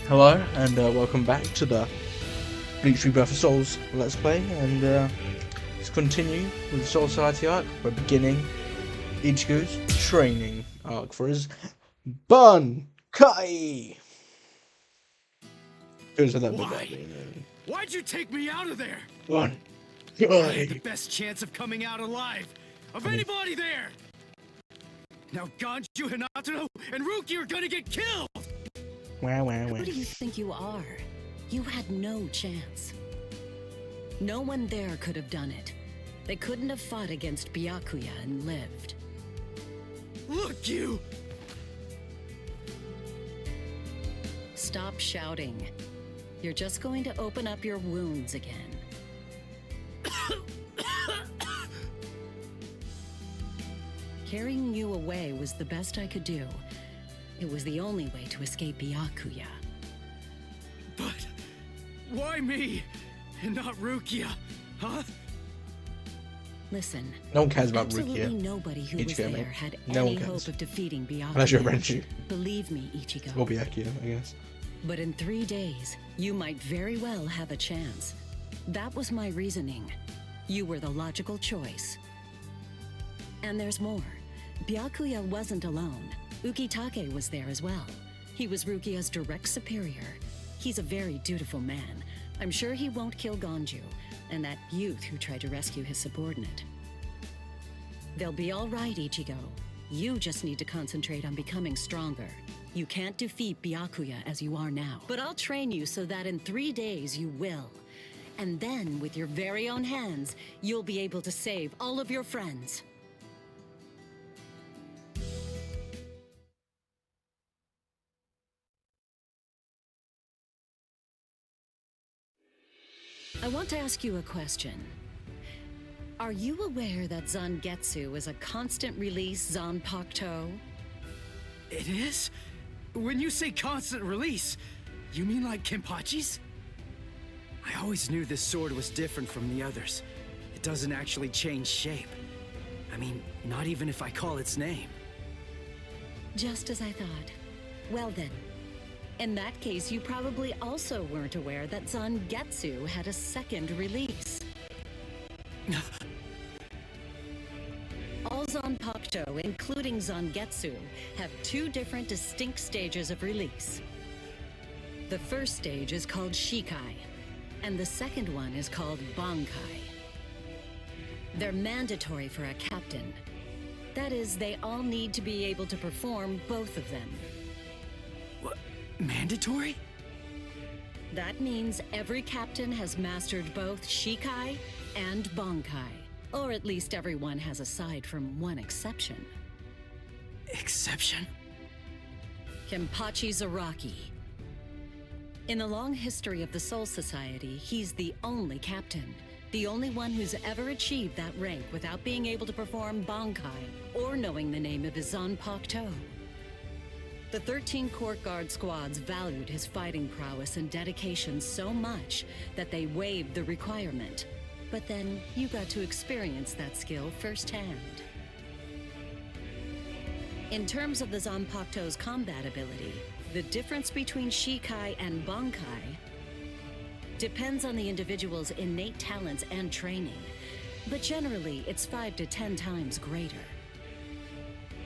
Hello and welcome back to the Bleach Rebirth of Souls Let's Play, and let's continue with the Soul Society arc. We're beginning Ichigo's training arc for his Bankai. Why'd you take me out of there? Bankai. I had the best chance of coming out alive of anybody there. Now Ganju, Hinata, and Ruki are gonna get killed. Who do you think you are? You had no chance. No one there could have done it. They couldn't have fought against Byakuya and lived. Look, you! Stop shouting. You're just going to open up your wounds again. Carrying you away was the best I could do. It was the only way to escape Byakuya. But why me and not Rukia, huh? Listen, no one cares about absolutely Rukia. Nobody who was Ichigo, there mate. had No any one cares. hope of defeating Byakuya. Unless you're Renju. Believe me, Ichigo. Or Byakuya, I guess. But in 3 days, you might very well have a chance. That was my reasoning. You were the logical choice. And there's more. Byakuya wasn't alone. Ukitake was there as well. He was Rukia's direct superior. He's a very dutiful man. I'm sure he won't kill Ganju, and that youth who tried to rescue his subordinate. They'll be all right, Ichigo. You just need to concentrate on becoming stronger. You can't defeat Byakuya as you are now. But I'll train you so that in 3 days you will. And then, with your very own hands, you'll be able to save all of your friends. I want to ask you a question. Are you aware that Zangetsu is a constant release Zanpakuto? It is? When you say constant release, you mean like Kenpachi's? I always knew this sword was different from the others. It doesn't actually change shape. I mean, not even if I call its name. Just as I thought. Well then. In that case, you probably also weren't aware that Zangetsu had a second release. All Zanpakuto, including Zangetsu, have 2 different distinct stages of release. The first stage is called Shikai, and the second one is called Bankai. They're mandatory for a captain. That is, they all need to be able to perform both of them. What? Mandatory? That means every captain has mastered both Shikai and Bankai. Or at least everyone has, aside from one exception. Exception? Kenpachi Zaraki. In the long history of the Soul Society, he's the only captain. The only one who's ever achieved that rank without being able to perform Bankai or knowing the name of his Zanpakuto. The 13 court guard squads valued his fighting prowess and dedication so much that they waived the requirement. But then, you got to experience that skill firsthand. In terms of the Zanpakuto's combat ability, the difference between Shikai and Bankai depends on the individual's innate talents and training. But generally, it's 5 to 10 times greater.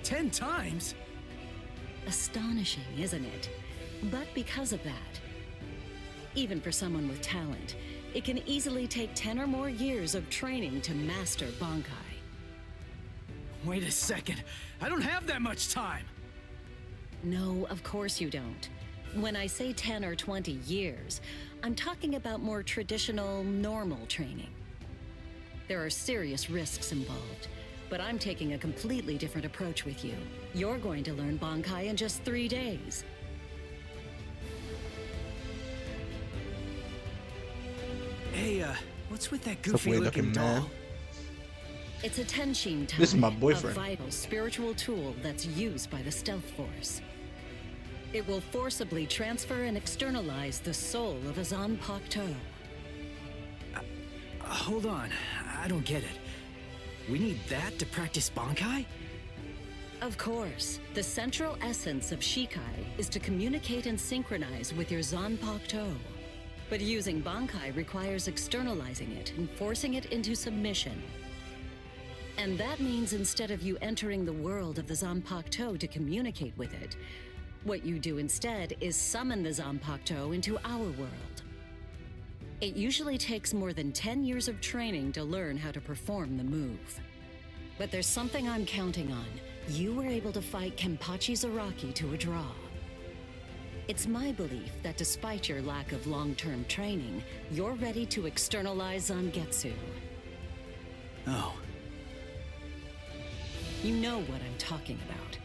10 times? Astonishing, isn't it? But because of that, even for someone with talent, it can easily take 10 or more years of training to master Bankai. Wait a second. I don't have that much time. No, of course you don't. When I say 10 or 20 years, I'm talking about more traditional, normal training. There are serious risks involved, but I'm taking a completely different approach with you. You're going to learn Bankai in just 3 days. Hey, what's with that It's a goofy-looking weird-looking doll? man. It's a Tenshin Tai, This is my boyfriend. a vital spiritual tool that's used by the Stealth Force. It will forcibly transfer and externalize the soul of a Zanpakuto. Hold on. I don't get it. We need that to practice Bankai? Of course, the central essence of Shikai is to communicate and synchronize with your Zanpakuto. But using Bankai requires externalizing it and forcing it into submission. And that means instead of you entering the world of the Zanpakuto to communicate with it, what you do instead is summon the Zanpakuto into our world. It usually takes more than 10 years of training to learn how to perform the move. But there's something I'm counting on. You were able to fight Kenpachi Zaraki to a draw. It's my belief that despite your lack of long-term training, you're ready to externalize Zangetsu. Oh. You know what I'm talking about.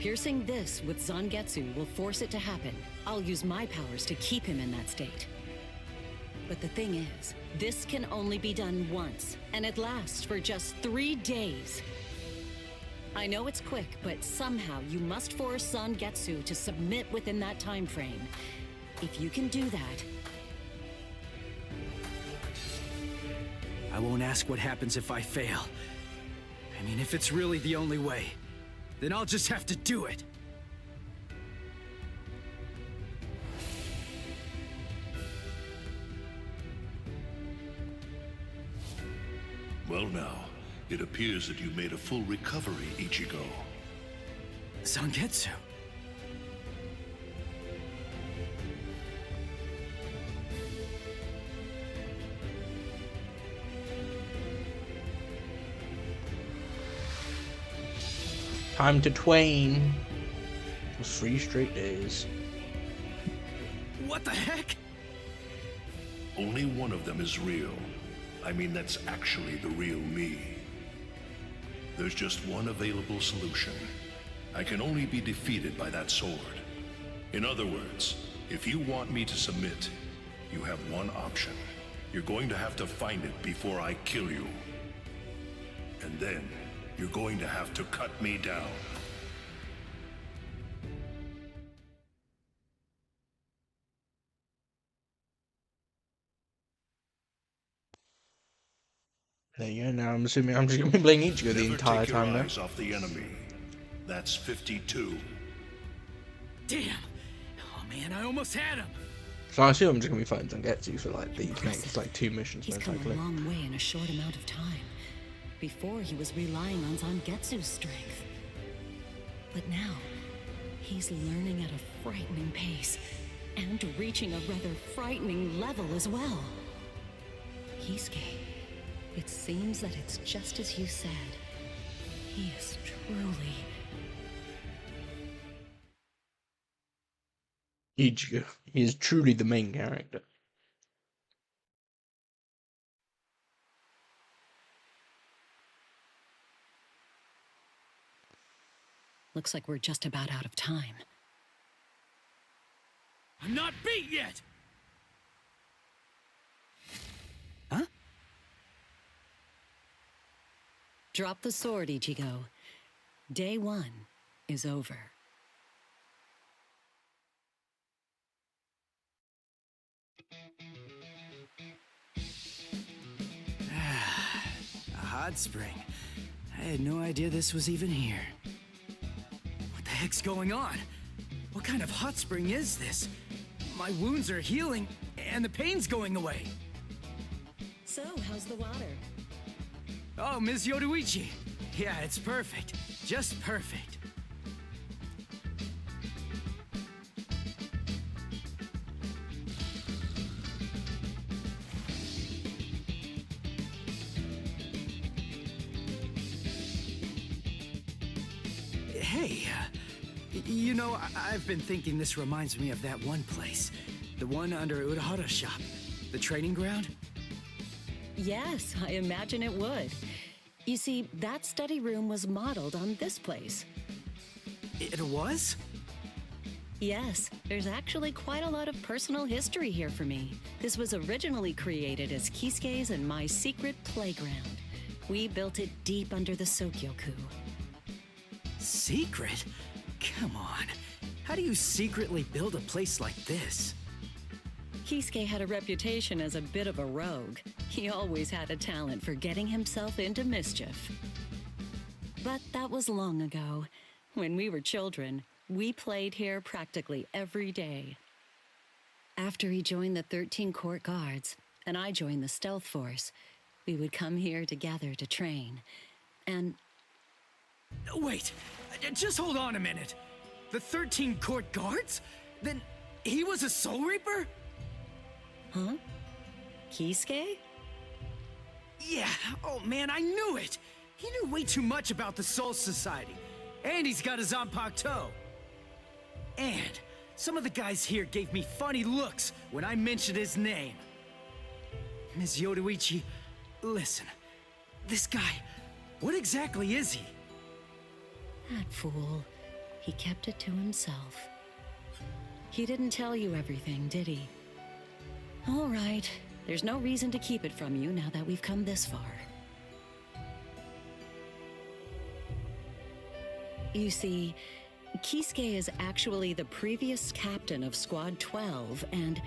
Piercing this with Zangetsu will force it to happen. I'll use my powers to keep him in that state. But the thing is, this can only be done once, and it lasts for just 3 days. I know it's quick, but somehow you must force Zangetsu to submit within that time frame. If you can do that... I won't ask what happens if I fail. I mean, if it's really the only way, then I'll just have to do it. Well now, it appears that you made a full recovery, Ichigo. Zangetsu. Time to twain. For 3 straight days. What the heck? Only one of them is real. I mean, that's actually the real me. There's just one available solution. I can only be defeated by that sword. In other words, if you want me to submit, you have one option. You're going to have to find it before I kill you. And then, you're going to have to cut me down. There you go. Now I'm assuming I'm just going to be playing Ichigo the entire Never take your time now. eyes off the enemy. That's 52. Damn. Oh man, I almost had him. So I assume I'm just going to be fighting Zangetsu for like these next like 2 missions He's most come a likely. long way in a short amount of time. Before, he was relying on Zangetsu's strength. But now, he's learning at a frightening pace, and reaching a rather frightening level as well. Kisuke, it seems that it's just as you said. He is truly... Ichigo. He is truly the main character. Looks like we're just about out of time. I'm not beat yet! Huh? Drop the sword, Ichigo. Day 1 is over. A hot spring. I had no idea this was even here. What the heck's going on? What kind of hot spring is this? My wounds are healing, and the pain's going away. So, how's the water? Oh, Ms. Yoruichi. Yeah, it's perfect. Just perfect. Hey, you know, I've been thinking this reminds me of that one place. The one under Urahara's shop. The training ground? Yes, I imagine it would. You see, that study room was modeled on this place. It was? Yes, there's actually quite a lot of personal history here for me. This was originally created as Kisuke's and my secret playground. We built it deep under the Sokyoku. Secret? Come on. How do you secretly build a place like this? Kisuke had a reputation as a bit of a rogue. He always had a talent for getting himself into mischief. But that was long ago. When we were children, we played here practically every day. After he joined the 13 Court Guards, and I joined the Stealth Force, we would come here together to train. And... Wait, just hold on a minute. The 13 Court Guards? Then he was a Soul Reaper? Huh? Kisuke? Yeah, oh man, I knew it! He knew way too much about the Soul Society. And he's got his Zanpakuto. And some of the guys here gave me funny looks when I mentioned his name. Ms. Yoruichi, listen. This guy, what exactly is he? That fool. He kept it to himself. He didn't tell you everything, did he? All right. There's no reason to keep it from you now that we've come this far. You see, Kisuke is actually the previous captain of Squad 12, and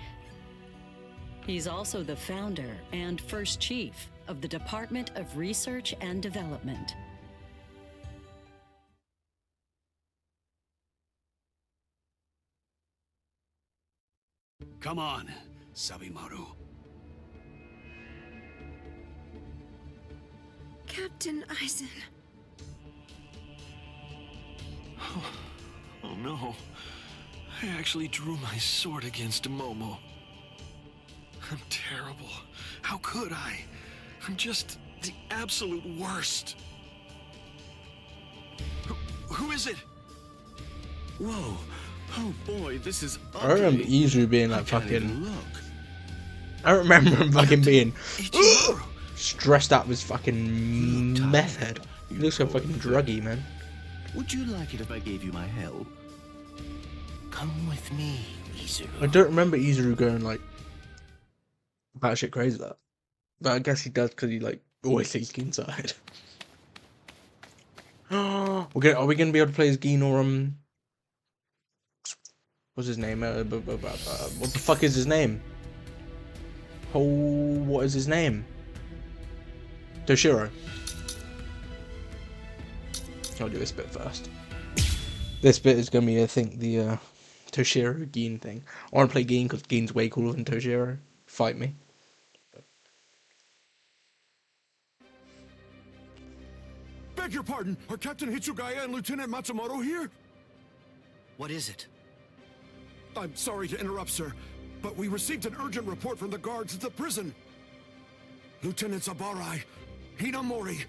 he's also the founder and first chief of the Department of Research and Development. Come on, Sabimaru. Captain Aizen. Oh no. I actually drew my sword against Momo. I'm terrible. How could I? I'm just the absolute worst. Who is it? Whoa. Oh boy, this is ugly. I remember Izu being like Can't even fucking. look. I remember him fucking being Ichimaru. stressed out of his fucking meth head. He looks so fucking druggy, man. Would you like it if I gave you my help? Come with me, Izuru. I don't remember Izuru going like batshit crazy like that. But I guess he does because he like always takes Gin side. Are we gonna be able to play as Gin or what's his name? What the fuck is his name? Oh, what is his name? Toshiro. I'll do this bit first. This bit is gonna be, I think, the Toshiro Gin thing. I want to play Gin because Gin's way cooler than Toshiro. Fight me. Beg your pardon, are Captain Hitsugaya and Lieutenant Matsumoto here? What is it? I'm sorry to interrupt, sir, but we received an urgent report from the guards at the prison. Lieutenant Sabarai, Hinamori,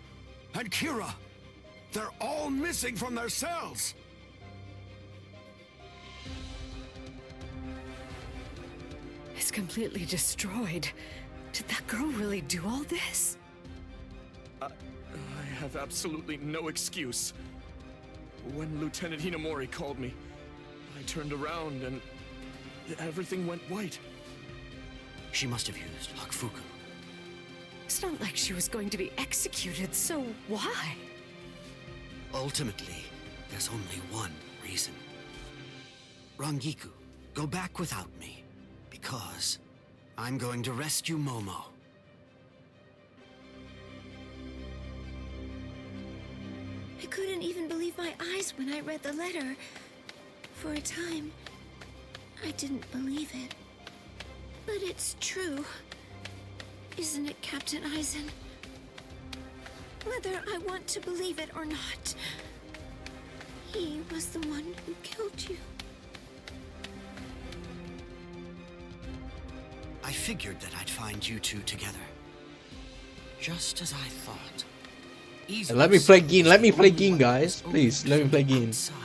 and Kira, they're all missing from their cells. It's completely destroyed. Did that girl really do all this? I have absolutely no excuse. When Lieutenant Hinamori called me, I turned around and everything went white. She must have used Hakufuku. It's not like she was going to be executed, so why? Ultimately, there's only one reason. Rangiku, go back without me, because I'm going to rescue Momo. I couldn't even believe my eyes when I read the letter. For a time, I didn't believe it. But it's true. Isn't it, Captain Aizen? Whether I want to believe it or not, he was the one who killed you. I figured that I'd find you two together. Just as I thought. Let me play Gin. Let me play Gin, guys. Please, let me play Gin. Outside.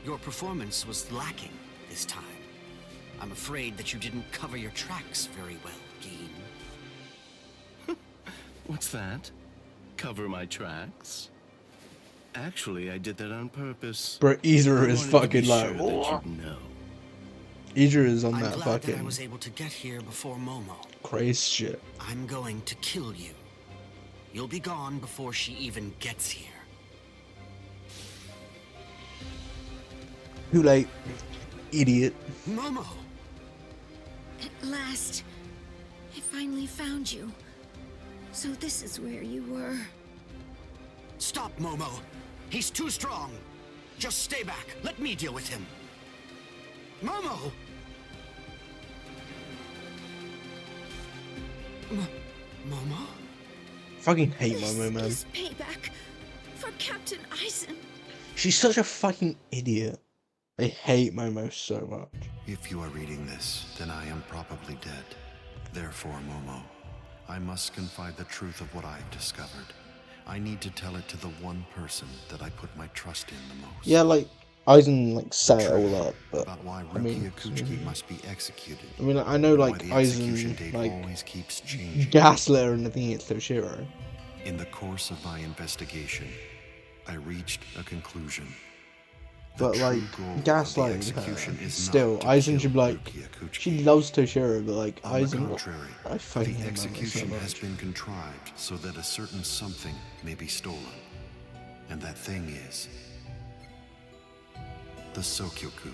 Your performance was lacking this time. I'm afraid that you didn't cover your tracks very well, Gin. What's that? Cover my tracks? Actually, I did that on purpose. Bro, Izuru I is wanted to fucking be like. sure that you'd know. Izuru is on I'm that glad fucking that I was able to get here before Momo. crazy shit. I'm going to kill you. You'll be gone before she even gets here. Too late, idiot. Momo! At last, I finally found you. So this is where you were. Stop, Momo. He's too strong. Just stay back. Let me deal with him. Momo! Momo? Fucking hate This Momo, man. is payback for Captain Eisen. She's such a fucking idiot. I hate Momo so much. If you are reading this, then I am probably dead. Therefore, Momo, I must confide the truth of what I have discovered. I need to tell it to the one person that I put my trust in the most. Yeah, like, Eisen, like, set it all up, but, About why I mean, Rukia Kuchiki must be executed. I mean, I know, and why like, the execution Eisen, date like, always keeps changing. gaslit her and I think it's Toshiro. In the course of my investigation, I reached a conclusion. But, like, gaslighting her, still, Eisen should be like, she loves Toshiro, but, like, On the Eisen, contrary, I fucking the hate Momo so execution has much. been contrived so that a certain something may be stolen. And that thing is the Sokyoku.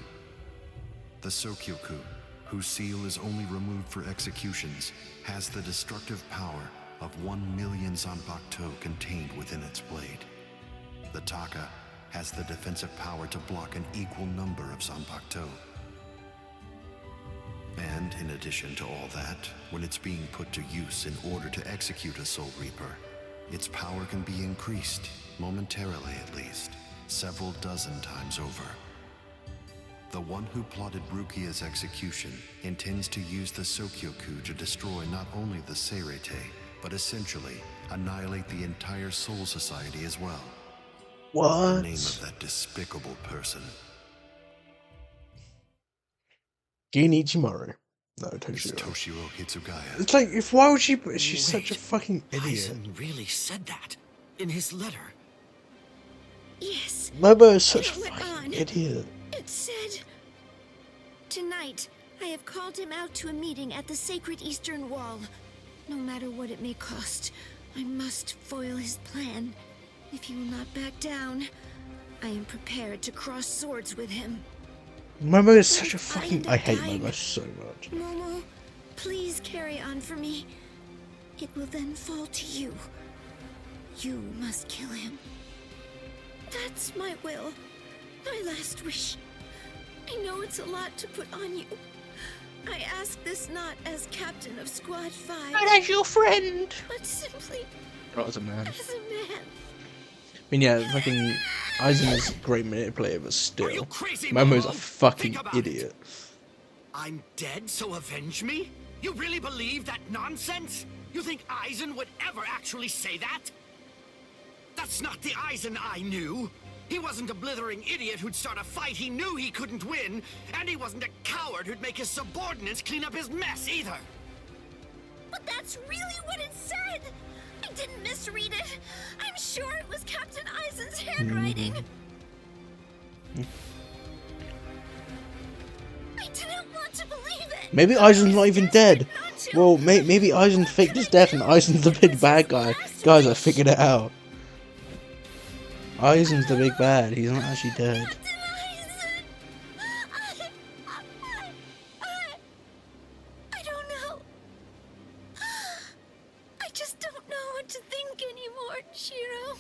The Sokyoku, whose seal is only removed for executions, has the destructive power of 1 million Zanbakuto contained within its blade. The Taka has the defensive power to block an equal number of Zanbakuto. And in addition to all that, when it's being put to use in order to execute a Soul Reaper, its power can be increased, momentarily at least, several dozen times over. The one who plotted Rukia's execution intends to use the Sokyoku to destroy not only the Seirete, but essentially annihilate the entire Soul Society as well. What? The name of that despicable person Genichimaro. No, is Toshiro. Toshiro Hitsugaya. It's like, if why would she? She's such a Wait, fucking idiot. Eisen really said that in his letter. Yes, Momo is such a it went fucking on. idiot. It said, "Tonight, I have called him out to a meeting at the Sacred Eastern Wall. No matter what it may cost, I must foil his plan. If he will not back down, I am prepared to cross swords with him." Momo is such a If I fucking. end I up hate dying, Momo so much. Momo, please carry on for me. It will then fall to you. You must kill him. That's my will. My last wish. I know it's a lot to put on you. I ask this not as captain of Squad 5, But as your friend. but simply Not as a man. as a man. I mean, yeah, fucking Eisen is a great manipulator, but still, Are you crazy, Momo's a Momo? fucking Think about it. idiot. I'm dead, so avenge me? You really believe that nonsense? You think Eisen would ever actually say that? That's not the Eisen I knew. He wasn't a blithering idiot who'd start a fight he knew he couldn't win, and he wasn't a coward who'd make his subordinates clean up his mess either. But that's really what it said. I didn't misread it. I'm sure it was Captain Eisen's handwriting. I didn't want to believe it. Maybe Eisen's not even dead. Well, maybe Eisen faked his death and Eisen's the big bad guy. Guys, I figured it out. Eisen's the big bad. He's not actually dead. Captain Eisen! I don't know. I just don't know what to think anymore, Shiro.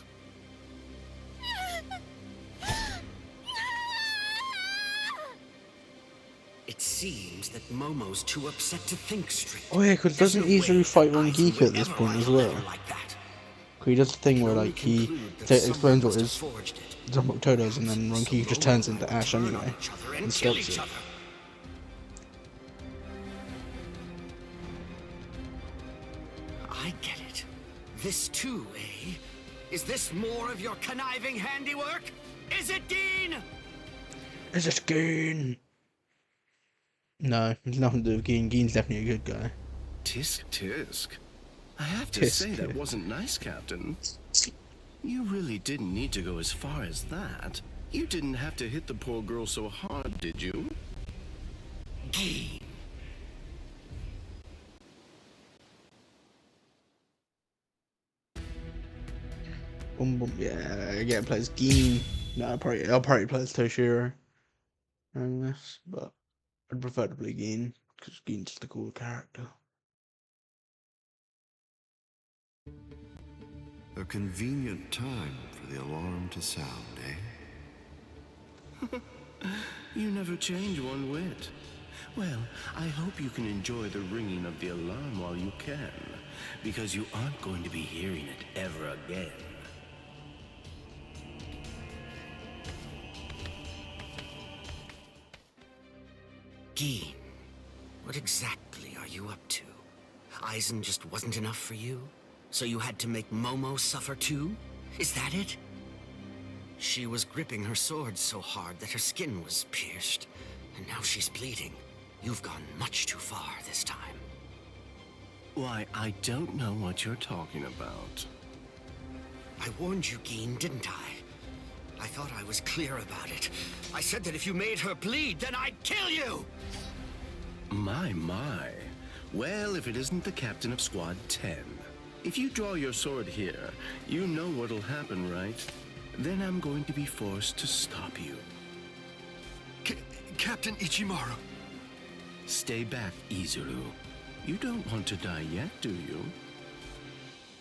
It seems that Momo's too upset to think straight. Oh yeah, because There's doesn't no Izuru way fight that Eisen Rangika would at this ever point write as a well? letter like that. He does the thing where Only like he conclude that explains someone what must have his forged it. Zanbakuto does, and then Rangika just turns into ash Turn on anyway each other and and kill stops each it. other. I get it. This too, eh? Is this more of your conniving handiwork? Is it, Dean? Is it Geen? No, it's nothing to do with Geen. Geen's definitely a good guy. Tisk tisk. I have to Tisk say that tisk. wasn't nice, Captain. You really didn't need to go as far as that. You didn't have to hit the poor girl so hard, did you? Dean. Boom boom. Yeah, again plays Geen. No, I'll probably play as Toshiro in this, but I'd prefer to play Geen because Geen's just a cool character. A convenient time for for the alarm to sound, eh? You never change one whit. Well, I hope you can enjoy the ringing of the alarm while you can, because you aren't going to be hearing it ever again. Geen, what exactly are you up to? Aizen just wasn't enough for you? So you had to make Momo suffer too? Is that it? She was gripping her sword so hard that her skin was pierced, and now she's bleeding. You've gone much too far this time. Why, I don't know what you're talking about. I warned you, Geen, didn't I? I thought I was clear about it. I said that if you made her bleed, then I'd kill you! My. Well, if it isn't the captain of Squad 10. If you draw your sword here, you know what'll happen, right? Then I'm going to be forced to stop you. Captain Ichimaru. Stay back, Izuru. You don't want to die yet, do you?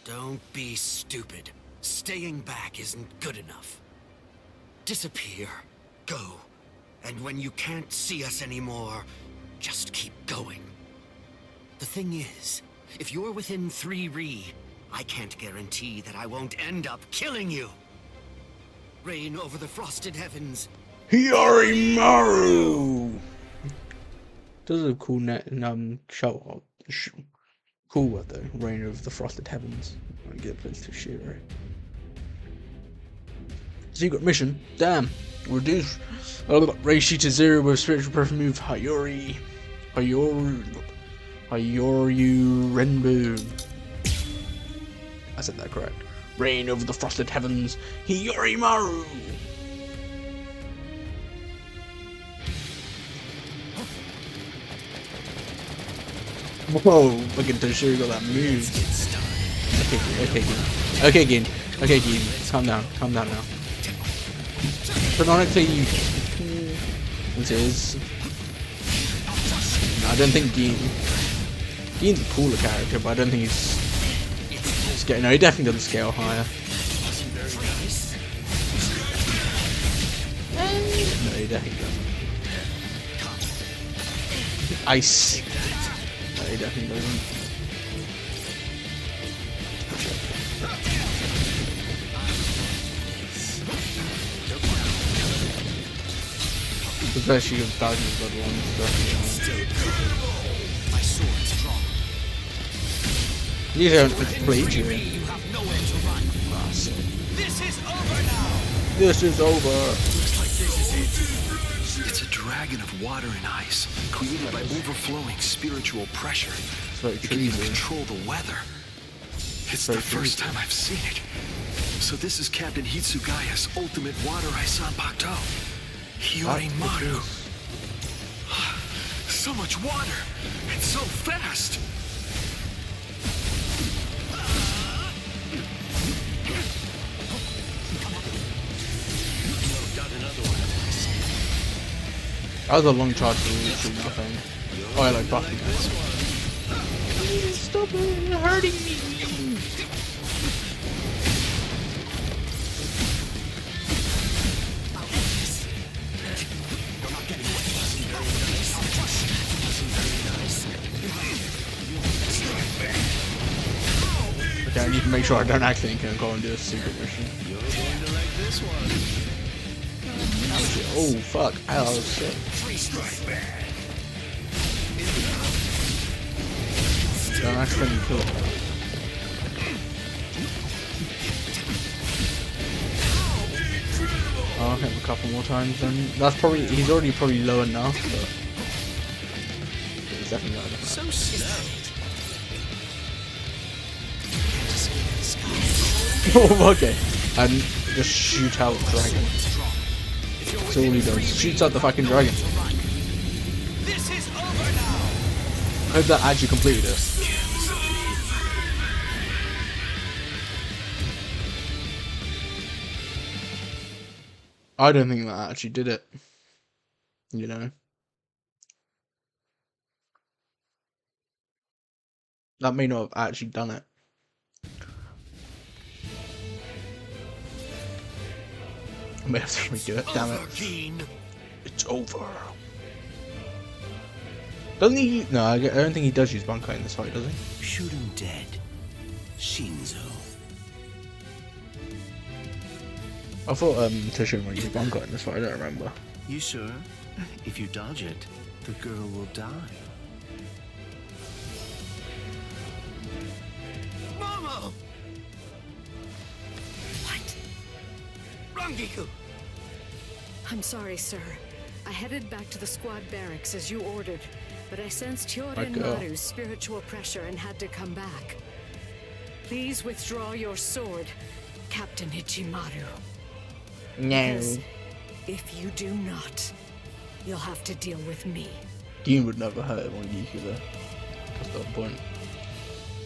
Don't be stupid. Staying back isn't good enough. Disappear. Go. And when you can't see us anymore, just keep going. The thing is, if you're within 3 Ri, I can't guarantee that I won't end up killing you. Reign over the frosted heavens. Yorimaru! Does a cool cool word though. Reign of the frosted heavens. I get place to shoot, right? Secret mission. Damn. Reduce Reishi to 0 with spiritual breath move Hayori Renbu. I said that correct. Reign over the frosted heavens, Hiyorimaru! Whoa, look at Toshiro got that move. Okay, Gin. Calm down now. Canonically, this is... I don't think Gin's a cooler character, but I don't think he's... No, he definitely doesn't scale higher. No, he definitely doesn't. Ice. No, he definitely doesn't. Especially with dodging blood one stuff. My sword's drawn. You don't Bleach here. This is over now. This is over. It's a dragon of water and ice, created by overflowing spiritual pressure. Very It can even treason. control the weather. It's Very the first treason. time I've seen it. So this is Captain Hitsugaya's ultimate water ice Sanpakuto. Hiyorimaru. So much water, and so fast. That was a long charge for Lucy, I think. Oh, I like buffing it. Stop hurting me! Okay, I need to make sure I don't accidentally go and do a secret mission. You're going to like this one. Oh fuck! Oh shit! Don't accidentally kill him. Oh, I'll hit him a couple more times then. That's probably, he's already probably low enough, but he's definitely low enough. So slow. Oh, okay. And just shoot out the dragon. That's all he does. Shoots out the fucking dragon. This is over now. I hope that actually completed it. I don't think that actually did it. You know. That may not have actually done it. may have to redo it, damn it. Gene. It's over. Doesn't he? No, I don't think he does use Bankai in this fight, does he? Shoot him dead. Shinzo. I thought Toshiro might use Bankai in this fight, I don't remember. You sure? If you dodge it, the girl will die. Momo! What? Rangiku! I'm sorry, sir. I headed back to the squad barracks as you ordered, but I sensed Hyorin Maru's spiritual pressure and had to come back. Please withdraw your sword, Captain Ichimaru. No. Because if you do not, you'll have to deal with me. Gin would never hurt him on Yuki though. That's the point.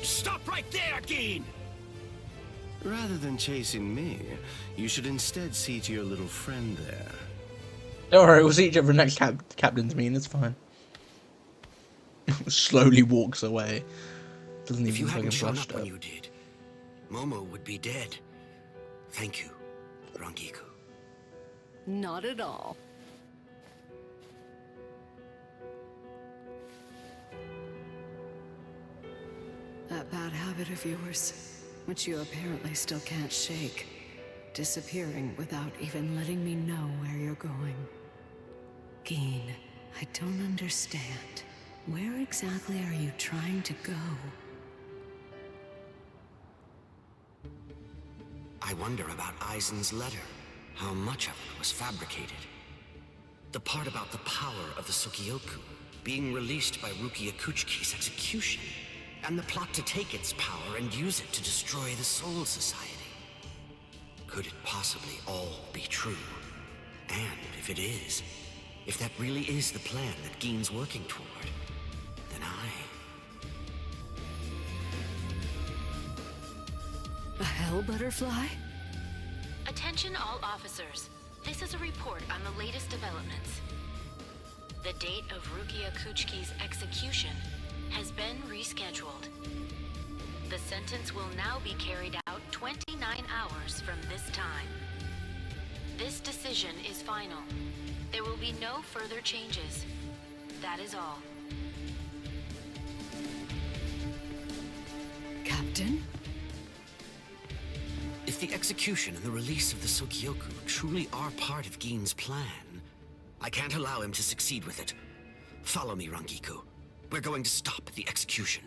Stop right there, Gene! Rather than chasing me, you should instead see to your little friend there. Don't worry, we'll see each other next captain's meeting, it's fine. Slowly walks away. Doesn't If even you fucking hadn't shown flushed up when up. you did, Momo would be dead. Thank you, Rangiku. Not at all. That bad habit of yours, which you apparently still can't shake. Disappearing without even letting me know where you're going. Gin, I don't understand. Where exactly are you trying to go? I wonder about Aizen's letter. How much of it was fabricated? The part about the power of the Sukioku being released by Rukia Kuchiki's execution, and the plot to take its power and use it to destroy the Soul Society. Could it possibly all be true? And if it is, if that really is the plan that Gin's working toward, then A hell butterfly? Attention all officers. This is a report on the latest developments. The date of Rukia Kuchiki's execution has been rescheduled. The sentence will now be carried out 29 hours from this time. This decision is final. There will be no further changes. That is all. Captain? if the execution and the release of the Sukioku truly are part of Gin's plan, I can't allow him to succeed with it. Follow me, Rangiku. We're going to stop the execution.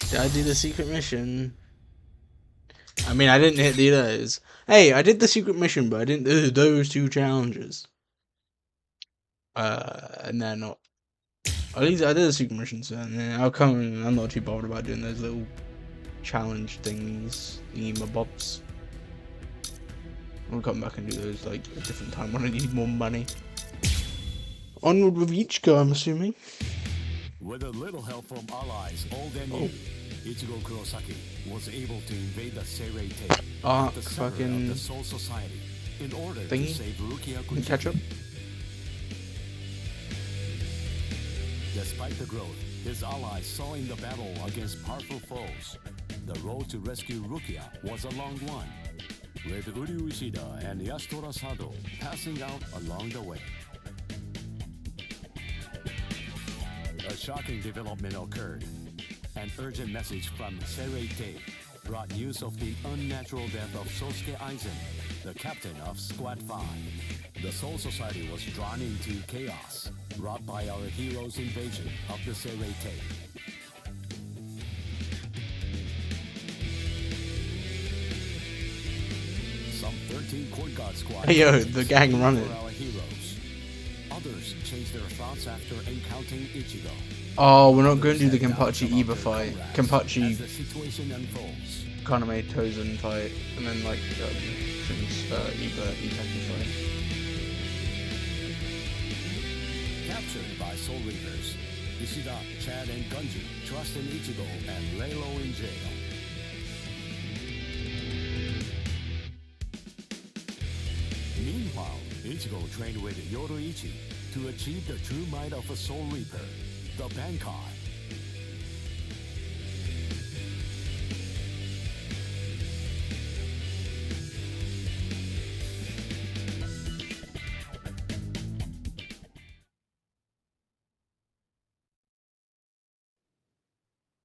Did I do the secret mission? I mean, I didn't hit the others. Hey, I did the secret mission, but I didn't do those two challenges. And they're not. At least I did the secret missions, and I'll come. I'm not too bothered about doing those little challenge things, thingy bobs. I'll come back and do those like a different time when I need more money. Onward with Ichigo, I'm assuming. With a little help from allies older than you, Ichigo Kurosaki was able to invade the Seirei Tape at the center of the Soul Society in order to save Rukia Kuchiki. Catch up. Despite the growth his allies saw in the battle against powerful foes, the road to rescue Rukia was a long one, with Uryu Ishida and Yashitora Sado passing out along the way. A shocking development occurred. An urgent message from Seirei Tape brought news of the unnatural death of Sosuke Aizen, the captain of Squad 5. The Soul Society was drawn into chaos, wrought by our hero's invasion of the Seirei Tape. Some 13 Court Guard squads. Hey yo, the gang running. Our heroes. Others changed their thoughts after encountering Ichigo. Oh, we're not going to do the Kenpachi Iba fight. Kenpachi the situation unfolds. Kaname Tozen fight, and then like Iba Itaki fight. Captured by Soul Reapers, Ishida, Chad, and Gunji trust in Ichigo and lay low in jail. Ichigo trained with Yoruichi to achieve the true might of a Soul Reaper, the Bankai.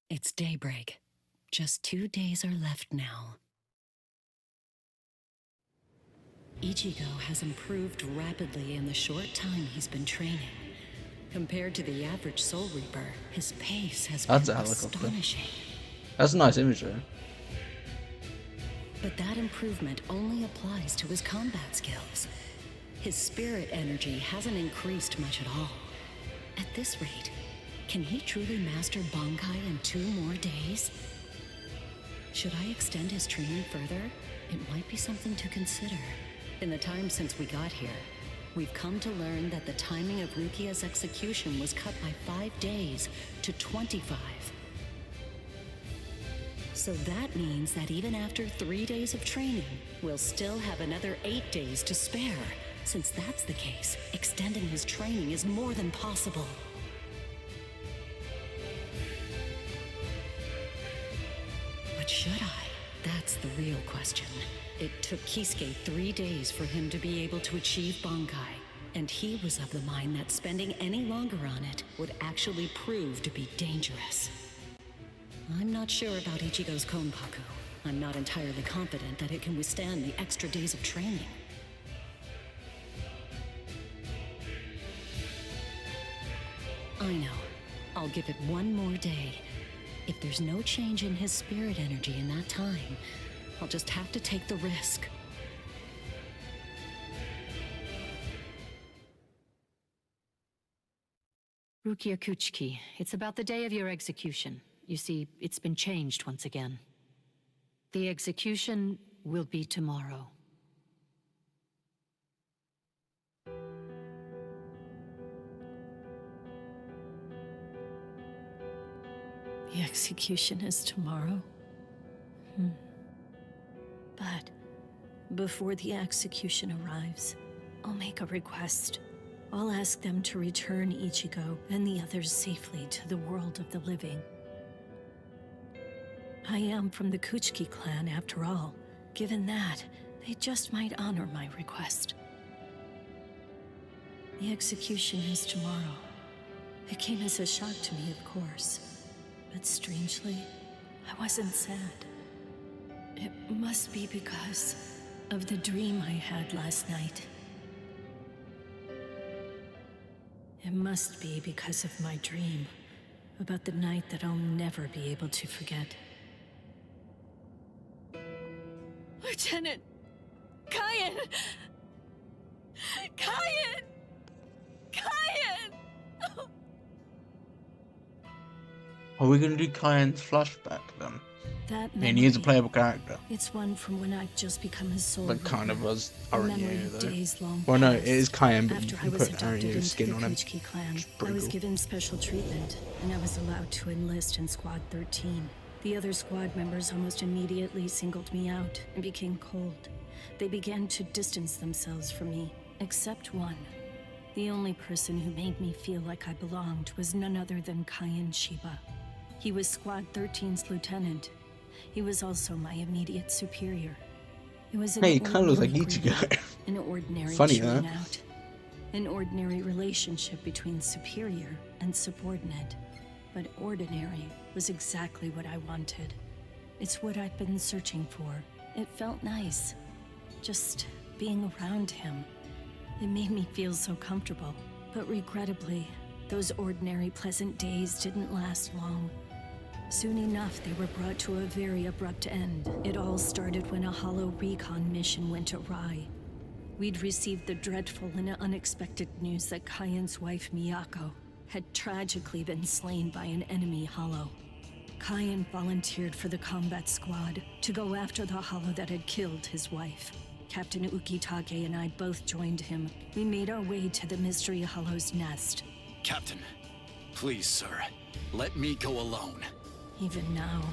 It's daybreak. Just 2 days are left now. Ichigo has improved rapidly in the short time he's been training. Compared to the average Soul Reaper, his pace has been astonishing. That's a nice image though. But that improvement only applies to his combat skills. His spirit energy hasn't increased much at all. At this rate, can he truly master Bankai in 2 more days? Should I extend his training further? It might be something to consider. In the time since we got here, we've come to learn that the timing of Rukia's execution was cut by 5 days to 25. So that means that even after 3 days of training, we'll still have another 8 days to spare. Since that's the case, extending his training is more than possible. But should I? That's the real question. It took Kisuke 3 days for him to be able to achieve Bankai, and he was of the mind that spending any longer on it would actually prove to be dangerous. I'm not sure about Ichigo's Konpaku. I'm not entirely confident that it can withstand the extra days of training. I know. I'll give it 1 more day. If there's no change in his spirit energy in that time, I'll just have to take the risk. Rukia Kuchiki, it's about the day of your execution. You see, it's been changed once again. The execution will be tomorrow. The execution is tomorrow? But before the execution arrives, I'll make a request. I'll ask them to return Ichigo and the others safely to the world of the living. I am from the Kuchiki clan after all. Given that, they just might honor my request. The execution is tomorrow. It came as a shock to me, of course. But strangely, I wasn't sad. It must be because of the dream I had last night. It must be because of my dream about the night that I'll never be able to forget. Lieutenant! Kyan! Kyan! Kyan! Are we gonna do Kyan's flashback then? That I mean, he is a playable character. It's one from when I'd just become his soul. But kind of was Aranyu though. Days-long Well, no, it is Kyan, but after you can put Aranyu's skin on him. Clan, I was given special treatment, and I was allowed to enlist in Squad 13. The other squad members almost immediately singled me out and became cold. They began to distance themselves from me, except one. The only person who made me feel like I belonged was none other than Kyan Shiba. He was Squad 13's lieutenant. He was also my immediate superior. It was an hey, it kind of looks like Ichigo. An ordinary Funny, chilling huh? out. An ordinary relationship between superior and subordinate. But ordinary was exactly what I wanted. It's what I'd been searching for. It felt nice. Just being around him. It made me feel so comfortable. But regrettably, those ordinary pleasant days didn't last long. Soon enough, they were brought to a very abrupt end. It all started when a hollow recon mission went awry. We'd received the dreadful and unexpected news that Kyan's wife, Miyako, had tragically been slain by an enemy hollow. Kyan volunteered for the combat squad to go after the hollow that had killed his wife. Captain Ukitake and I both joined him. We made our way to the mystery hollow's nest. Captain, please, sir, let me go alone. Even now,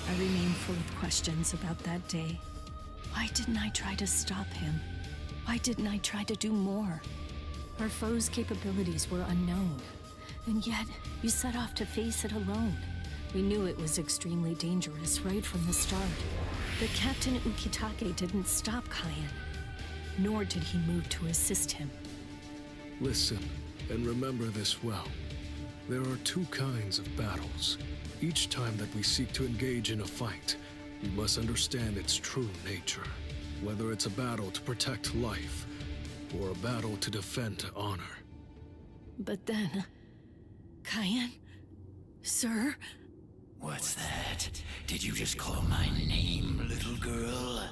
I remain full of questions about that day. Why didn't I try to stop him? Why didn't I try to do more? Our foe's capabilities were unknown, and yet you set off to face it alone. We knew it was extremely dangerous right from the start. But Captain Ukitake didn't stop Kaien, nor did he move to assist him. Listen, and remember this well. There are two kinds of battles. Each time that we seek to engage in a fight, we must understand its true nature. Whether it's a battle to protect life, or a battle to defend honor. But then... Kaien? Sir? What's that? Did you just call my name, little girl?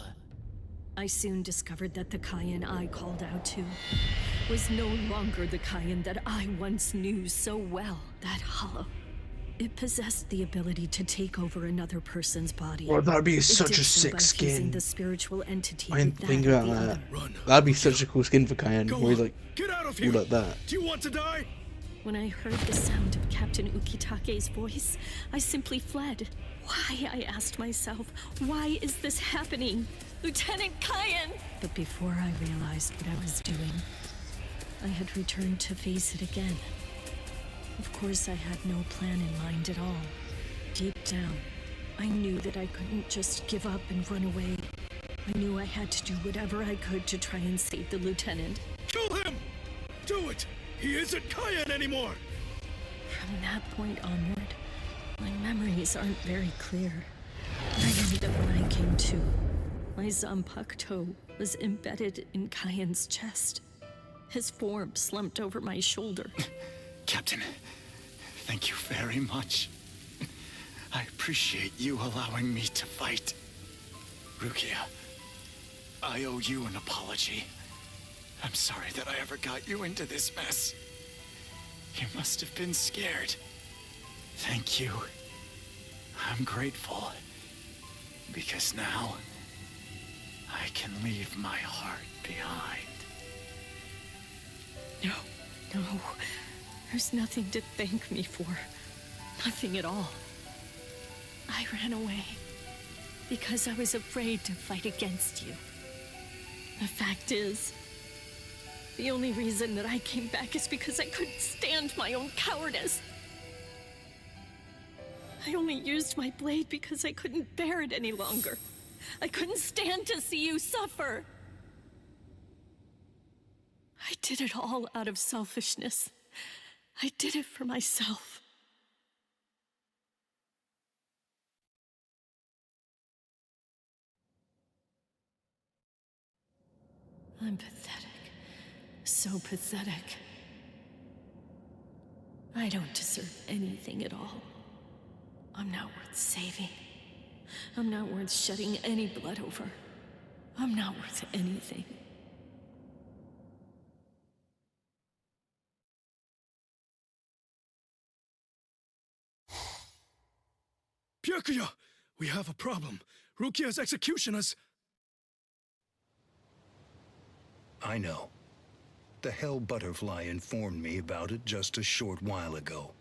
I soon discovered that the Kaien I called out to was no longer the Kaien that I once knew so well. That hollow. It possessed the ability to take over another person's body. Well, that'd be It such did a so sick by skin. fusing the spiritual entity I didn't with think that about of the that. other. That'd be such a cool skin for Kaien. Where he's like, Get out of all like that. Do you want to die? When I heard the sound of Captain Ukitake's voice, I simply fled. Why, I asked myself, why is this happening? Lieutenant Kaien! But before I realized what I was doing, I had returned to face it again. Of course, I had no plan in mind at all. Deep down, I knew that I couldn't just give up and run away. I knew I had to do whatever I could to try and save the lieutenant. Kill him! Do it! He isn't Kaien anymore! From that point onward, my memories aren't very clear. I know that when I came to, my Zanpakuto was embedded in Kaien's chest. His form slumped over my shoulder. Captain, thank you very much. I appreciate you allowing me to fight. Rukia, I owe you an apology. I'm sorry that I ever got you into this mess. You must have been scared. Thank you. I'm grateful. Because now, I can leave my heart behind. No, there's nothing to thank me for. Nothing at all. I ran away because I was afraid to fight against you. The fact is, the only reason that I came back is because I couldn't stand my own cowardice. I only used my blade because I couldn't bear it any longer. I couldn't stand to see you suffer. I did it all out of selfishness. I did it for myself. I'm pathetic. So pathetic. I don't deserve anything at all. I'm not worth saving. I'm not worth shedding any blood over. I'm not worth anything. Byakuya! We have a problem. Rukia's execution has... I know. The Hell Butterfly informed me about it just a short while ago.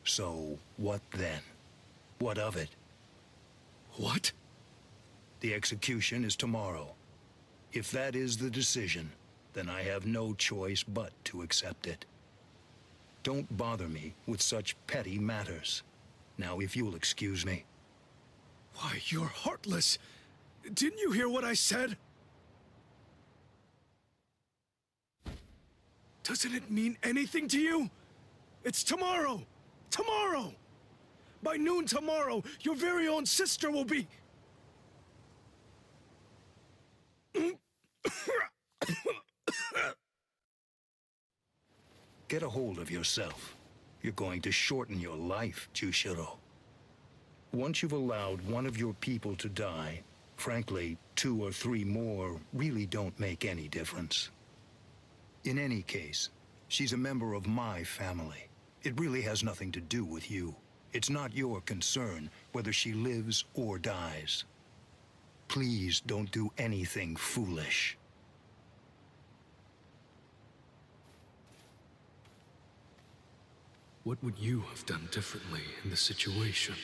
So, what then? What of it? What? The execution is tomorrow. If that is the decision, then I have no choice but to accept it. Don't bother me with such petty matters. Now, if you'll excuse me. Why, you're heartless. Didn't you hear what I said? Doesn't it mean anything to you? It's tomorrow! Tomorrow! By noon tomorrow, your very own sister will be... Get a hold of yourself. You're going to shorten your life, Jushiro. Once you've allowed one of your people to die, frankly, 2 or 3 more really don't make any difference. In any case, she's a member of my family. It really has nothing to do with you. It's not your concern whether she lives or dies. Please don't do anything foolish. What would you have done differently in this situation?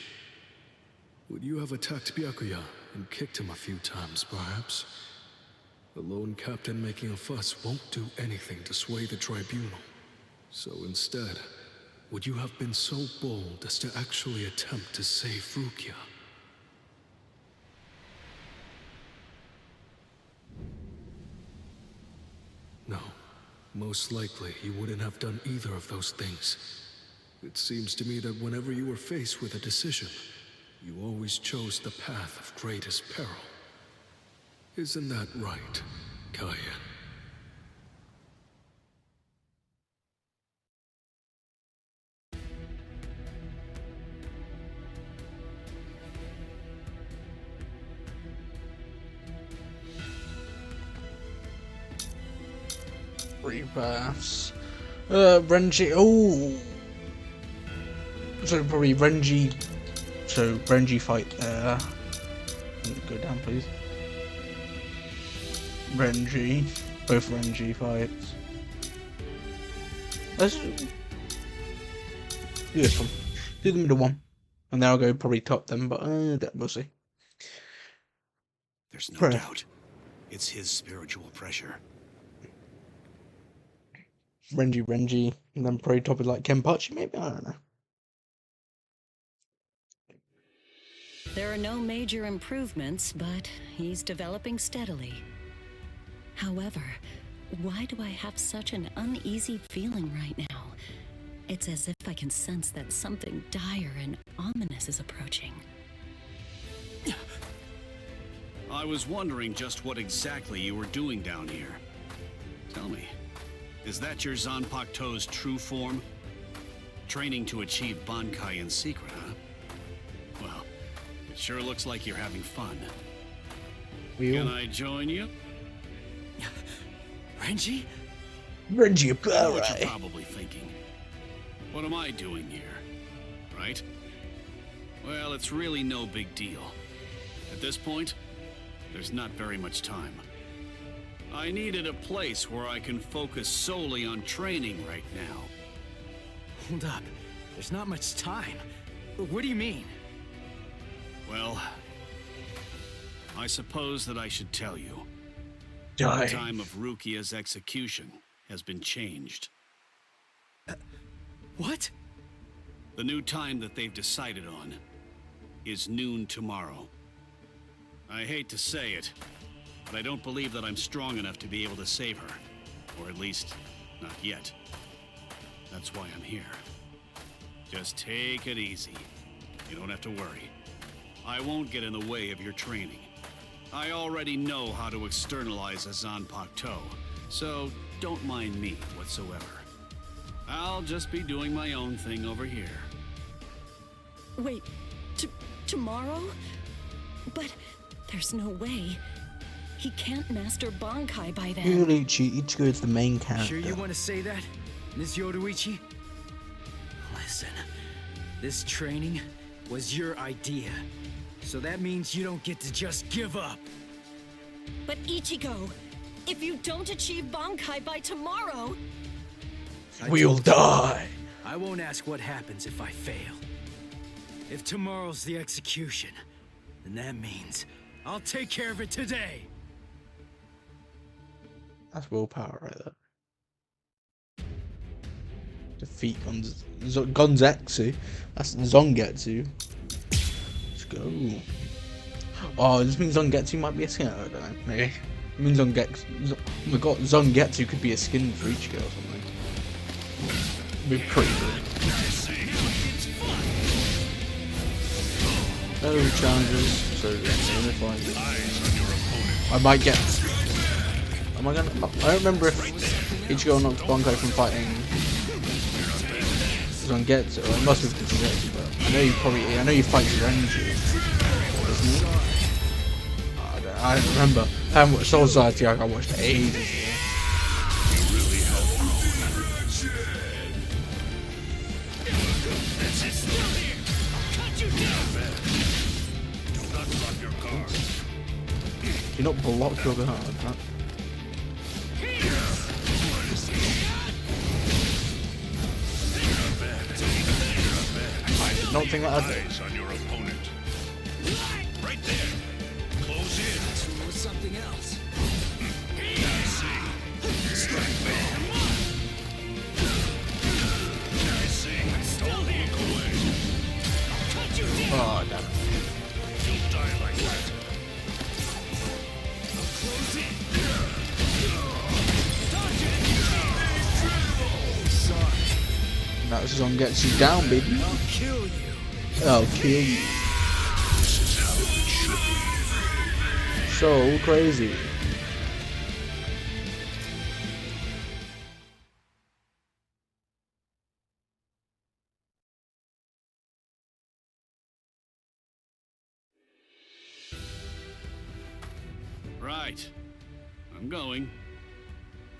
Would you have attacked Byakuya and kicked him a few times, perhaps? A lone captain making a fuss won't do anything to sway the tribunal. So instead, would you have been so bold as to actually attempt to save Rukia? No. Most likely, you wouldn't have done either of those things. It seems to me that whenever you were faced with a decision, you always chose the path of greatest peril. Isn't that right, Kaya? Rebirths. Renji. Oh! So probably Renji. So Renji fight there. Go down, please. Renji. Both Renji fights. Let's do this one. Do the middle one. And then I'll go probably top them, but we'll see. There's no doubt. It's his spiritual pressure. Renji, and then probably top it like Kenpachi, maybe? I don't know. There are no major improvements, but he's developing steadily. However, why do I have such an uneasy feeling right now? It's as if I can sense that something dire and ominous is approaching. I was wondering just what exactly you were doing down here. Tell me, is that your Zanpakuto's true form? Training to achieve Bankai in secret, huh? Well, it sure looks like you're having fun. Can I join you? Renji? Renji, I know what you're probably thinking. What am I doing here? Right? Well, it's really no big deal. At this point, there's not very much time. I needed a place where I can focus solely on training right now. Hold up. There's not much time. What do you mean? Well, I suppose that I should tell you. Die. The time of Rukia's execution has been changed. What? The new time that they've decided on is noon tomorrow. I hate to say it, but I don't believe that I'm strong enough to be able to save her. Or at least, not yet. That's why I'm here. Just take it easy. You don't have to worry. I won't get in the way of your training. I already know how to externalize a Zanpakuto, so don't mind me whatsoever. I'll just be doing my own thing over here. Wait, tomorrow? But there's no way. He can't master Bankai by then. Ichigo is the main character. Sure you want to say that, Ms. Yoruichi? Listen, this training was your idea. So that means you don't get to just give up. But Ichigo, if you don't achieve Bankai by tomorrow... We'll die. I won't ask what happens if I fail. If tomorrow's the execution, then that means I'll take care of it today. That's willpower right there. Defeat Gonzetsu. That's Zongetsu. Let's go. Oh, this means Zongetsu might be a skin. I don't know. Maybe. It means Zongetsu. Oh my god, Zongetsu could be a skin for each girl or something. It'd be pretty good. Oh, challenges. So fine. I might get. Am I gonna? I don't remember if Ichigo knocked Bankai from fighting Zongetsu. It must have been Zongetsu, but I know he fights Renji, doesn't he? I don't remember. I haven't watched Soul Society. I watched it ages ago. Do not block your guard. Huh? I did not think that I'd on your opponent. Right there. Close in. Something else. Oh, damn it. You'll die like that. That song gets you down, baby. I'll kill you. I'll kill you. This is how it should be. So crazy. Right. I'm going.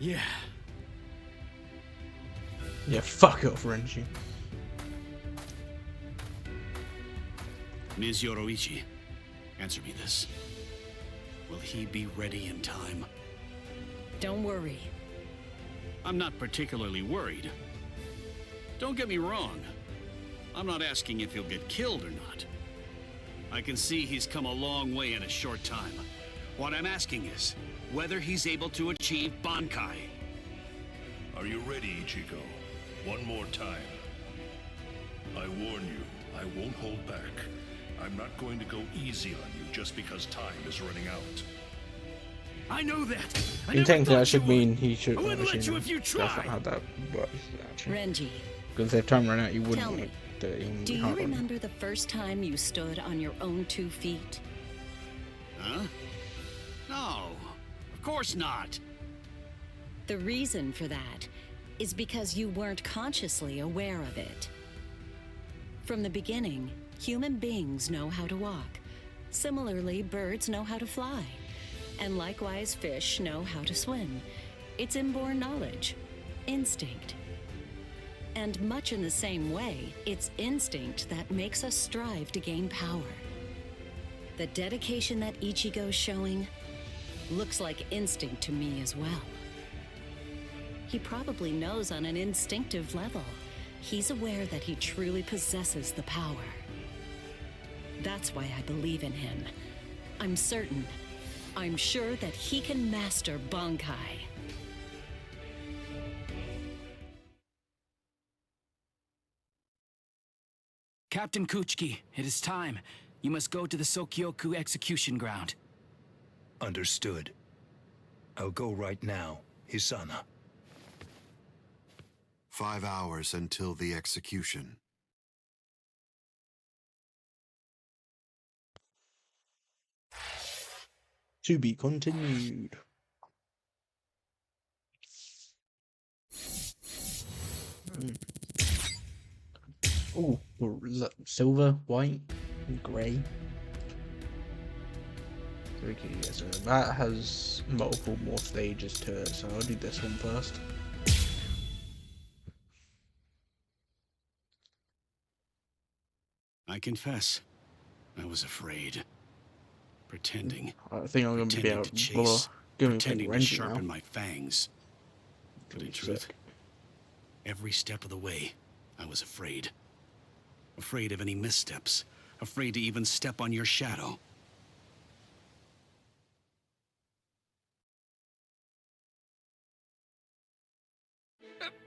Yeah. Yeah, fuck off, Renji. Ms. Yoroichi, answer me this. Will he be ready in time? Don't worry. I'm not particularly worried. Don't get me wrong. I'm not asking if he'll get killed or not. I can see he's come a long way in a short time. What I'm asking is whether he's able to achieve Bankai. Are you ready, Ichigo? One more time. I warn you, I won't hold back. I'm not going to go easy on you just because time is running out. I know that. In technically, that should mean he should. I wouldn't let you if you That's not tried. how that works, actually. Renji, Because if time ran out, you wouldn't tell want me, it. do you remember the first time you stood on your own 2 feet? Huh? No, of course not. The reason for that is because you weren't consciously aware of it. From the beginning, human beings know how to walk. Similarly, birds know how to fly. And likewise, fish know how to swim. It's inborn knowledge, instinct. And much in the same way, it's instinct that makes us strive to gain power. The dedication that Ichigo's showing looks like instinct to me as well. He probably knows on an instinctive level. He's aware that he truly possesses the power. That's why I believe in him. I'm certain. I'm sure that he can master Bankai. Captain Kuchiki, it is time. You must go to the Sokyoku execution ground. Understood. I'll go right now, Hisana. 5 hours until the execution. To be continued. Oh, is that silver, white, and grey? Okay, yeah, so that has multiple more stages to it, so I'll do this one first. I confess, I was afraid. Pretending. I think I'm going to be able to chase. give me Pretending to sharpen my fangs. But in Sick. truth, every step of the way, I was afraid. Afraid of any missteps. Afraid to even step on your shadow.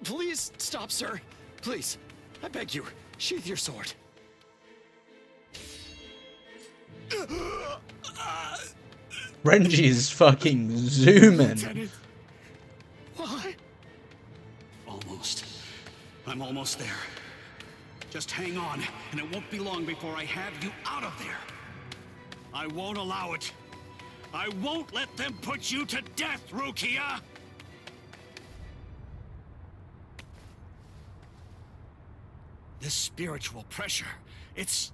Please stop, sir. Please, I beg you, sheath your sword. Renji's fucking zooming. Lieutenant, why? Almost. I'm almost there. Just hang on, and it won't be long before I have you out of there. I won't allow it. I won't let them put you to death, Rukia! This spiritual pressure, it's...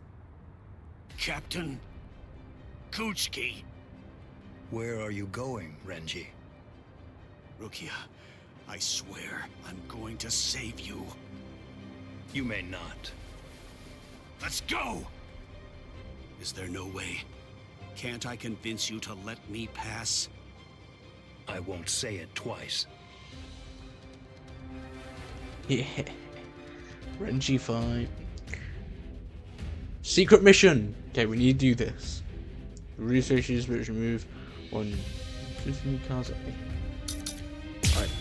Captain Kuchiki. Where are you going, Renji? Rukia, I swear I'm going to save you. You may not. Let's go! Is there no way? Can't I convince you to let me pass? I won't say it twice. Yeah. Renji fight. Secret mission! Okay, we need to do this. Research your spiritual move on 50 cards. Alright.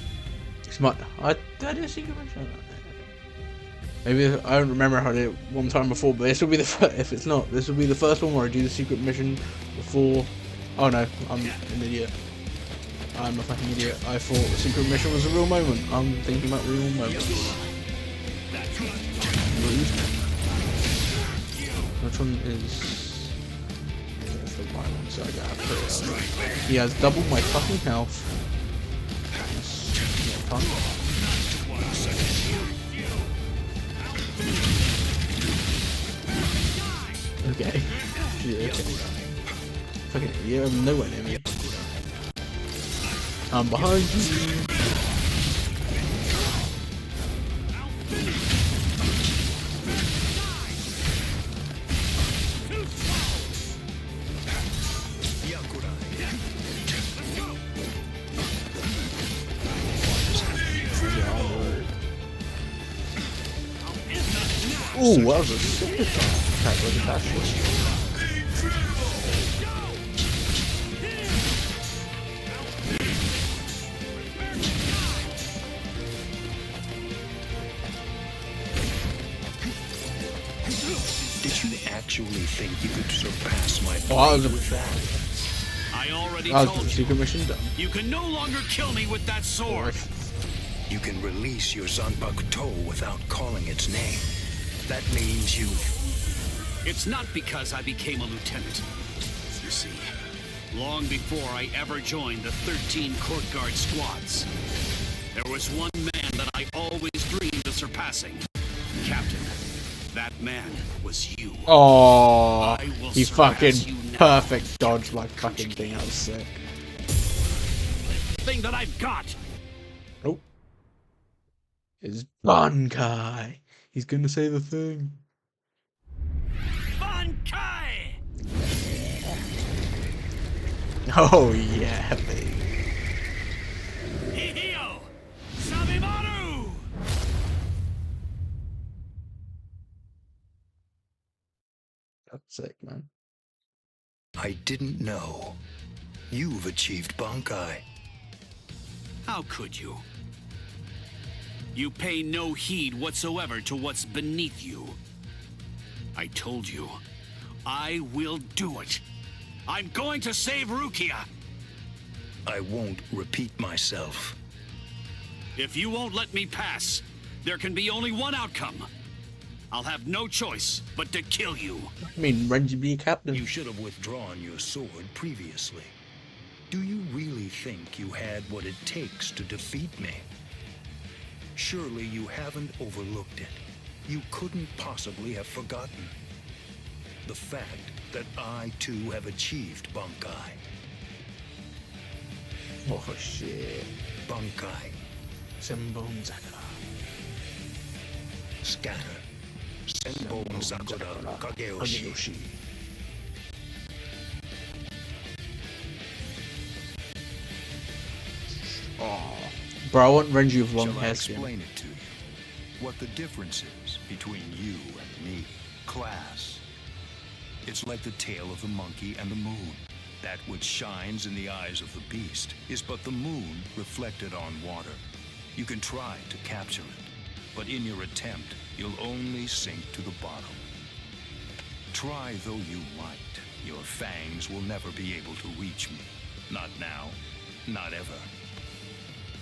Did I do a secret mission? Maybe I don't remember how I did it one time before, but this will be the if it's not, this will be the first one where I do the secret mission before. Oh no, I'm an idiot. I'm a fucking idiot. I thought the secret mission was a real moment. I'm thinking about real moments. Rude. Which one is? That's the right one, so I gotta put it up. He has double my fucking health. Yeah, fun. Okay. Yeah, okay. Fucking yeah, I'm nowhere near me. I'm behind you. Ooh, that was a sick attack. Look at that shit. Did you actually think you could surpass my blade with that? I already told you. Secret mission done. You can no longer kill me with that sword. You can release your Zanbakuto without calling its name. That means you... It's not because I became a lieutenant. You see, long before I ever joined the 13 court guard squads, there was one man that I always dreamed of surpassing. Captain, that man was you. Oh, he fucking perfect dodged my fucking thing. That was sick. Thing that I've got. Nope. It's Bankai. He's gonna say the thing. Bankai! Oh yeah, baby. Hihio! Sabimaru! That's sick, man. I didn't know. You've achieved Bankai. How could you? You pay no heed whatsoever to what's beneath you. I told you, I will do it. I'm going to save Rukia. I won't repeat myself. If you won't let me pass, there can be only one outcome. I'll have no choice but to kill you. I mean, Renji be a captain. You should have withdrawn your sword previously. Do you really think you had what it takes to defeat me? Surely you haven't overlooked it. You couldn't possibly have forgotten the fact that I too have achieved Bankai. Oh shit. Bankai. Senbon Sakura. Scatter. Senbon Sakura Kageyoshi. Oh. Bro, I want Renji with long hair skin. Explain it to you. What the difference is between you and me. Class. It's like the tail of the monkey and the moon. That which shines in the eyes of the beast is but the moon reflected on water. You can try to capture it, but in your attempt, you'll only sink to the bottom. Try though you might, your fangs will never be able to reach me. Not now, not ever.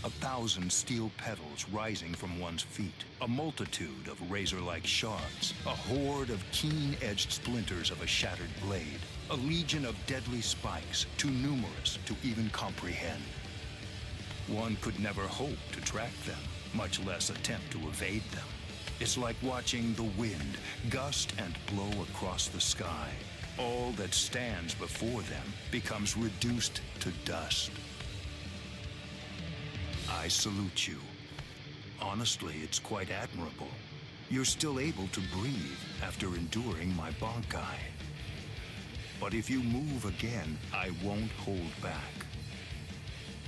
1,000 steel petals rising from one's feet, a multitude of razor-like shards, a horde of keen-edged splinters of a shattered blade, a legion of deadly spikes, too numerous to even comprehend. One could never hope to track them, much less attempt to evade them. It's like watching the wind gust and blow across the sky. All that stands before them becomes reduced to dust. I salute you. Honestly, it's quite admirable. You're still able to breathe after enduring my Bankai. But if you move again, I won't hold back.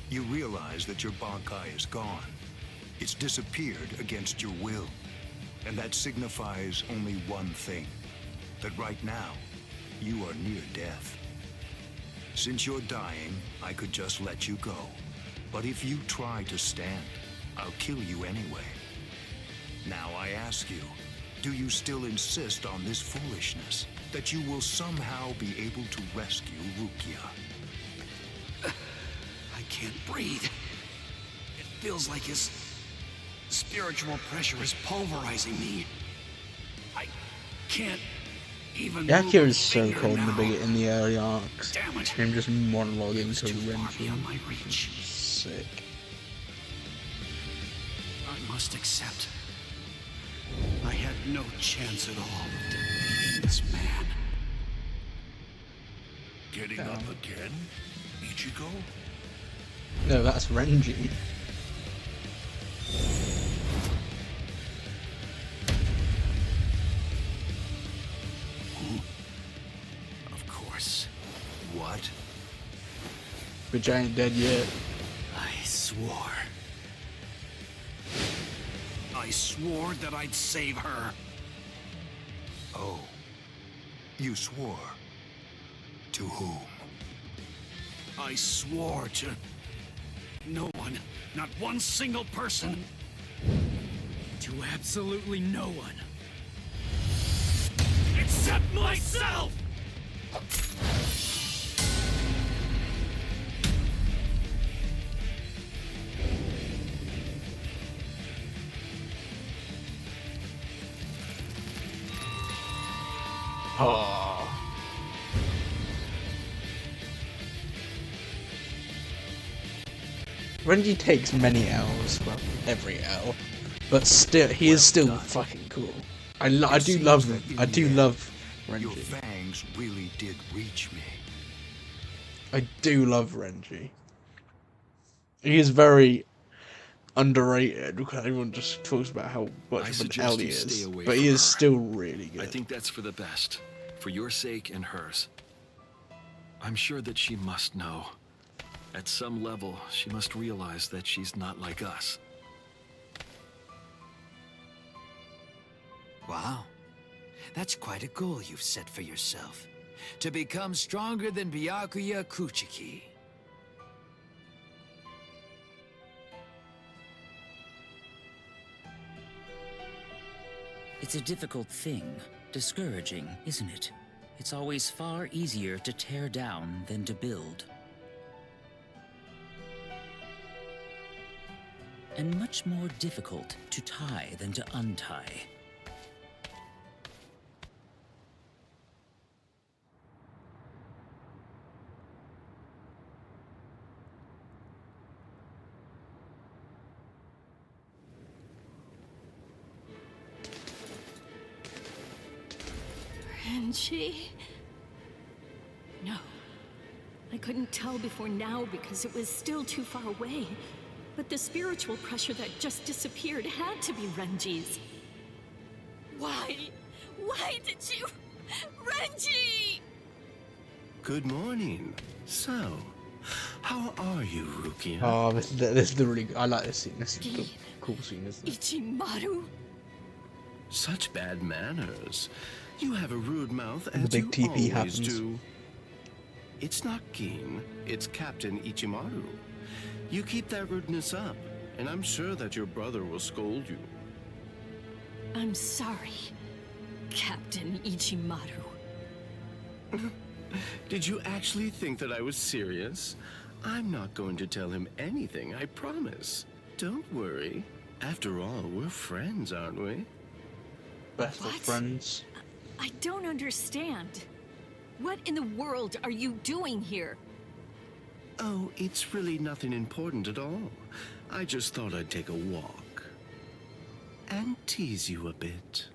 You realize that your Bankai is gone. It's disappeared against your will. And that signifies only one thing. That right now, you are near death. Since you're dying, I could just let you go. But if you try to stand, I'll kill you anyway. Now I ask you, do you still insist on this foolishness? That you will somehow be able to rescue Rukia? I can't breathe. It feels like his spiritual pressure is pulverizing me. I can't even. Yeah, move Kira's a so finger cold now. in the early arcs. Damn it. Him just monologuing to Too far Renji. beyond my reach. Sick. I must accept. I had no chance at all of defeating this man. Getting up again, Ichigo? No, that's Renji. Of course. What? Which I ain't dead yet. I swore. I swore that I'd save her. Oh. You swore. To whom? I swore to no one, not one single person. To absolutely no one. Except myself! Oh. Renji takes many L's, well, every L, but still, he is still fucking cool. I do love him. I do love Renji. Your fangs really did reach me. I do love Renji. He is very underrated because everyone just talks about how much of an L he is, but he is still really good. I think that's for the best, for your sake and hers. I'm sure that she must know. At some level, she must realize that she's not like us. Wow. That's quite a goal you've set for yourself. To become stronger than Byakuya Kuchiki. It's a difficult thing. Discouraging, isn't it? It's always far easier to tear down than to build. And much more difficult to tie than to untie. Renji? No. I couldn't tell before now because it was still too far away. But the spiritual pressure that just disappeared had to be Renji's. Why? Why did you... Renji! Good morning. So, how are you, Rukia? Oh, this is the really... I like this scene. This is the cool scene, isn't it? Ichimaru? Such bad manners. You have a rude mouth, And as the you big TP always happens. do. It's not Keen, it's Captain Ichimaru. You keep that rudeness up, and I'm sure that your brother will scold you. I'm sorry, Captain Ichimaru. Did you actually think that I was serious? I'm not going to tell him anything, I promise. Don't worry. After all, we're friends, aren't we? Best of friends. I don't understand. What in the world are you doing here? Oh, it's really nothing important at all. I just thought I'd take a walk. And tease you a bit.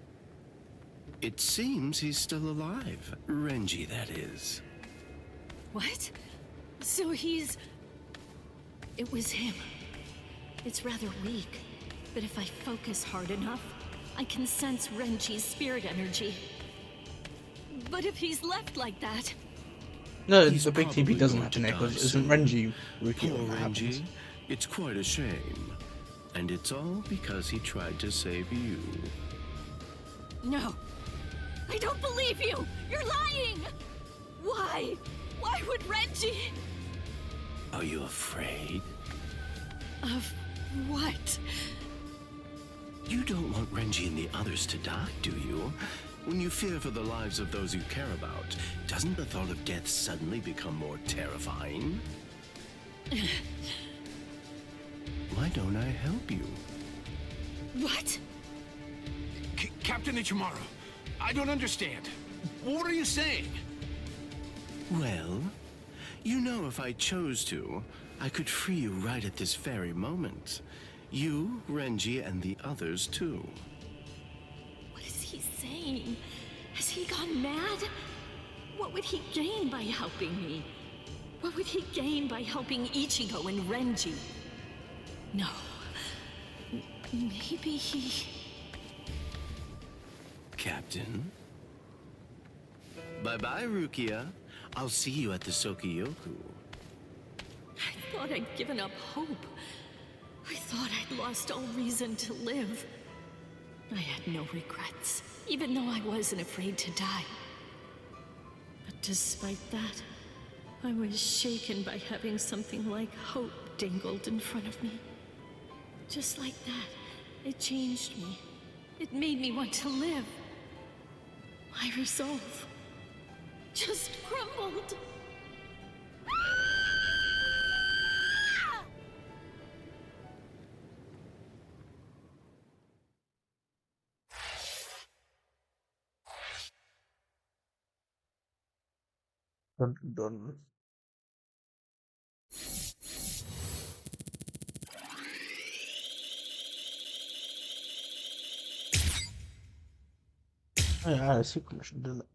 It seems he's still alive. Renji, that is. What? So he's... It was him. It's rather weak, but if I focus hard enough, I can sense Renji's spirit energy. But if he's left like that... No, the big TP doesn't happen there because isn't Renji Rukia Poor when that happens? Renji. It's quite a shame. And it's all because he tried to save you. No. I don't believe you! You're lying! Why? Why would Renji... Are you afraid? Of What? You don't want Renji and the others to die, do you? When you fear for the lives of those you care about, doesn't the thought of death suddenly become more terrifying? Why don't I help you? What? Captain Ichimaru, I don't understand. What are you saying? Well, you know if I chose to, I could free you right at this very moment. You, Renji, and the others too. What is he saying? Has he gone mad? What would he gain by helping me? What would he gain by helping Ichigo and Renji? No. Maybe he... Captain? Bye-bye, Rukia. I'll see you at the Sokoyoku. I thought I'd given up hope. I thought I'd lost all reason to live. I had no regrets, even though I wasn't afraid to die. But despite that, I was shaken by having something like hope dangled in front of me. Just like that, it changed me. It made me want to live. My resolve just crumbled. Dun, dun. Oh, yeah, I had a secret mission, didn't it?